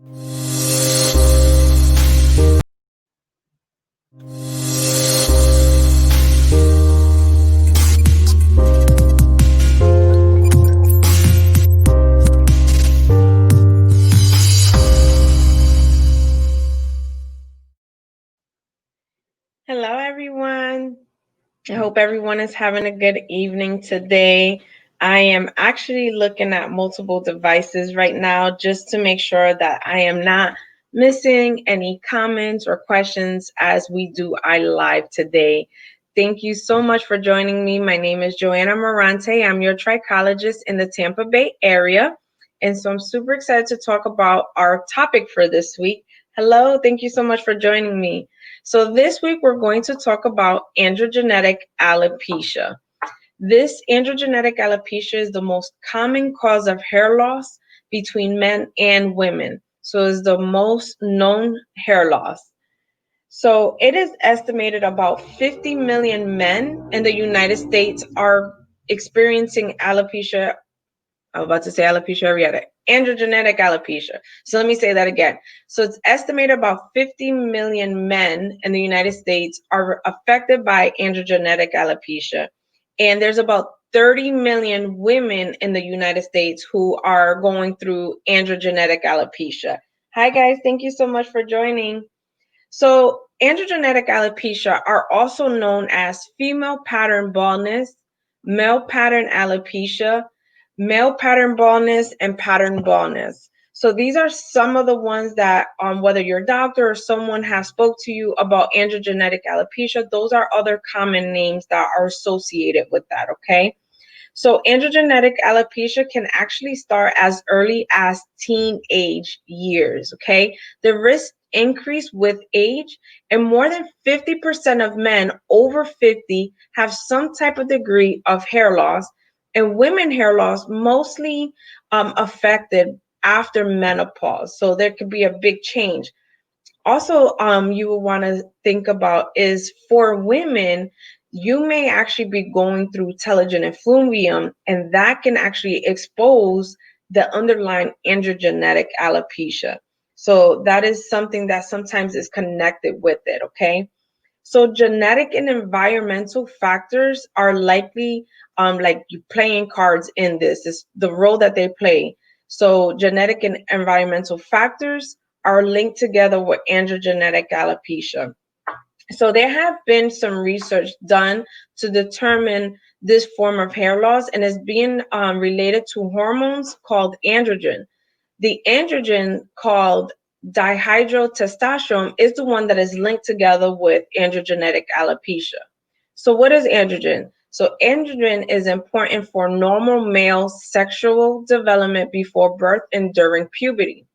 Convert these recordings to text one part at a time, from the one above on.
Hello, everyone. I hope everyone is having a good evening today. I am actually looking at multiple devices right now just to make sure that I am not missing any comments or questions as we do our live today. Thank you so much for joining me. My name is Joanna Morante. I'm your trichologist in the Tampa Bay area. And so I'm super excited to talk about our topic for this week. Hello, thank you so much for joining me. So this week we're going to talk about androgenetic alopecia. This androgenetic alopecia is the most common cause of hair loss between men and women. So it's the most known hair loss. So it is estimated about 50 million men in the United States are experiencing alopecia. I was about to say alopecia areata, androgenetic alopecia. So let me say that again. So it's estimated about 50 million men in the United States are affected by androgenetic alopecia. And there's about 30 million women in the United States who are going through androgenetic alopecia. Hi, guys. Thank you so much for joining. So androgenetic alopecia are also known as female pattern baldness, male pattern alopecia, male pattern baldness, and pattern baldness. So these are some of the ones that whether your doctor or someone has spoke to you about androgenetic alopecia, those are other common names that are associated with that, okay? So androgenetic alopecia can actually start as early as teenage years, okay? The risk increase with age, and more than 50% of men over 50 have some type of degree of hair loss, and women hair loss mostly affected after menopause. So there could be a big change. Also, you will want to think about is for women, you may actually be going through telogen effluvium, and that can actually expose the underlying androgenetic alopecia. So that is something that sometimes is connected with it, okay? So genetic and environmental factors are likely like you playing cards in this. Is the role that they play. So genetic and environmental factors are linked together with androgenetic alopecia. So there have been some research done to determine this form of hair loss, and it's being related to hormones called androgen. The androgen called dihydrotestosterone is the one that is linked together with androgenetic alopecia. So what is androgen? So androgen is important for normal male sexual development before birth and during puberty.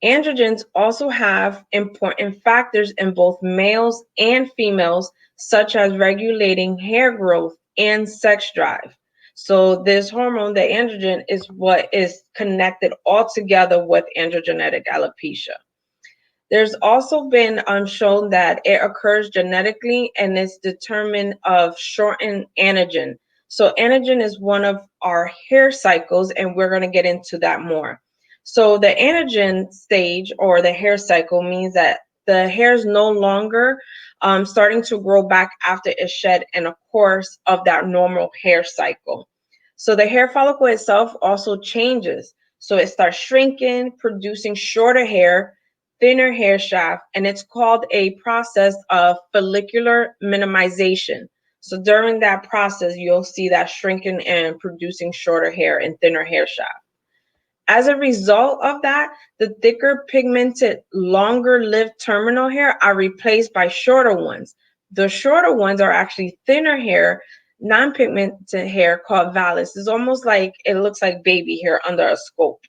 Androgens also have important factors in both males and females, such as regulating hair growth and sex drive. So this hormone, the androgen, is what is connected all together with androgenetic alopecia. There's also been shown that it occurs genetically and is determined of shortened anagen. So anagen is one of our hair cycles, and we're going to get into that more. So the anagen stage or the hair cycle means that the hair is no longer starting to grow back after it's shed in a course of that normal hair cycle. So the hair follicle itself also changes. So it starts shrinking, producing shorter hair, thinner hair shaft, and it's called a process of follicular minimization. So during that process, you'll see that shrinking and producing shorter hair and thinner hair shaft. As a result of that, the thicker pigmented, longer lived terminal hair are replaced by shorter ones. The shorter ones are actually thinner hair, non-pigmented hair called vellus. It's almost like it looks like baby hair under a scope.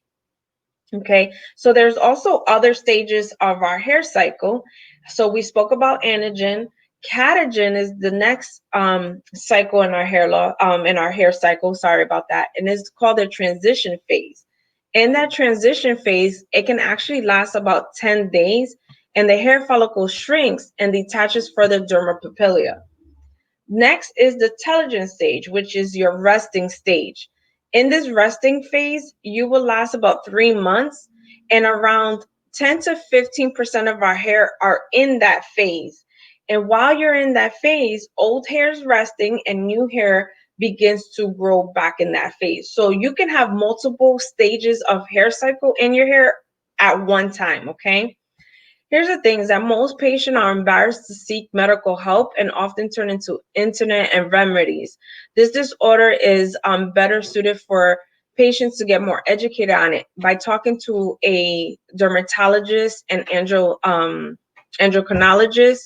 Okay, so there's also other stages of our hair cycle. So we spoke about anagen. Catagen is the next cycle in our in our hair cycle. Sorry about that. And it's called the transition phase. In that transition phase, it can actually last about 10 days, and the hair follicle shrinks and detaches further dermapapilia. Next is the telogen stage, which is your resting stage. In this resting phase, you will last about 3 months, and around 10 to 15% of our hair are in that phase. And while you're in that phase, old hair is resting and new hair begins to grow back in that phase. So you can have multiple stages of hair cycle in your hair at one time, okay? Here's the thing is that most patients are embarrassed to seek medical help and often turn into internet and remedies. This disorder is better suited for patients to get more educated on it by talking to a dermatologist and endocrinologist,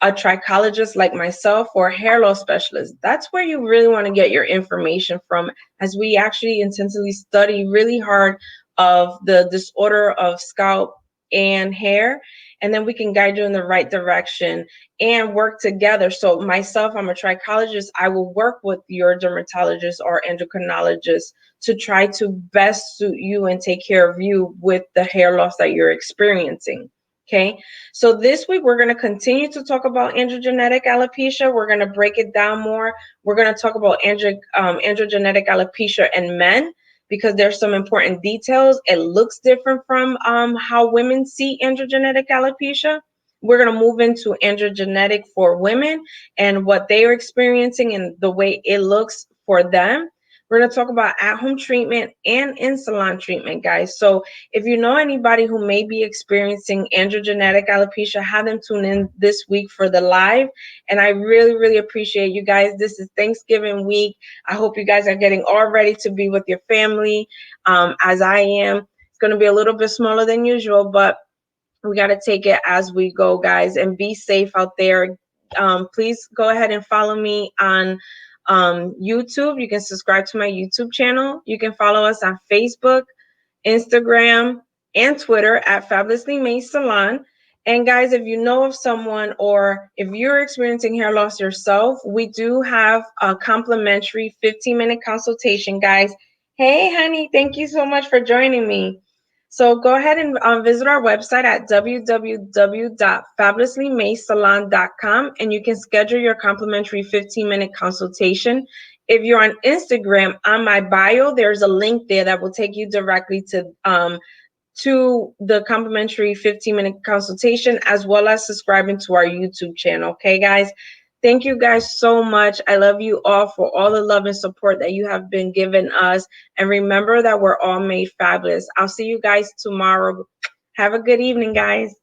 a trichologist like myself, or a hair loss specialist. That's where you really want to get your information from, as we actually intensively study really hard of the disorder of scalp and hair, and then we can guide you in the right direction and work together. So myself, I'm a trichologist. I will work with your dermatologist or endocrinologist to try to best suit you and take care of you with the hair loss that you're experiencing. Okay, so this week we're going to continue to talk about androgenetic alopecia. We're going to break it down more. We're going to talk about androgenetic alopecia in men, because there's some important details. It looks different from how women see androgenetic alopecia. We're going to move into androgenetic for women and what they are experiencing and the way it looks for them. We're going to talk about at-home treatment and in salon treatment, guys. So if you know anybody who may be experiencing androgenetic alopecia, have them tune in this week for the live. And I really, really appreciate you guys. This is Thanksgiving week. I hope you guys are getting all ready to be with your family, as I am. It's going to be a little bit smaller than usual, but we got to take it as we go, guys, and be safe out there. Please go ahead and follow me on YouTube. You can subscribe to my YouTube channel. You can follow us on Facebook, Instagram, and Twitter at Fabulously Made Salon. And guys, if you know of someone or if you're experiencing hair loss yourself, we do have a complimentary 15-minute consultation, guys. Hey, honey, thank you so much for joining me. So go ahead and visit our website at www.fabulouslymadesalon.com, and you can schedule your complimentary 15-minute consultation. If you're on Instagram, on my bio, there's a link there that will take you directly to the complimentary 15-minute consultation, as well as subscribing to our YouTube channel. Okay, guys? Thank you guys so much. I love you all for all the love and support that you have been giving us. And remember that we're all made fabulous. I'll see you guys tomorrow. Have a good evening, guys.